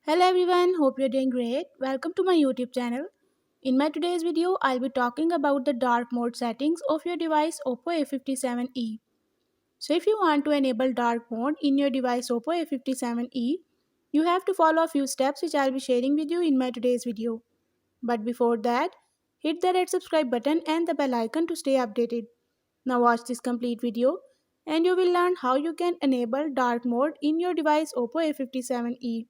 Hello everyone, hope you're doing great. Welcome to my YouTube channel. In my today's video, I'll be talking about the dark mode settings of your device Oppo A57e. So if you want to enable dark mode in your device Oppo A57e, you have to follow a few steps which I'll be sharing with you in my today's video. But before that, hit the red subscribe button and the bell icon to stay updated. Now watch this complete video and you will learn how you can enable dark mode in your device Oppo A57e.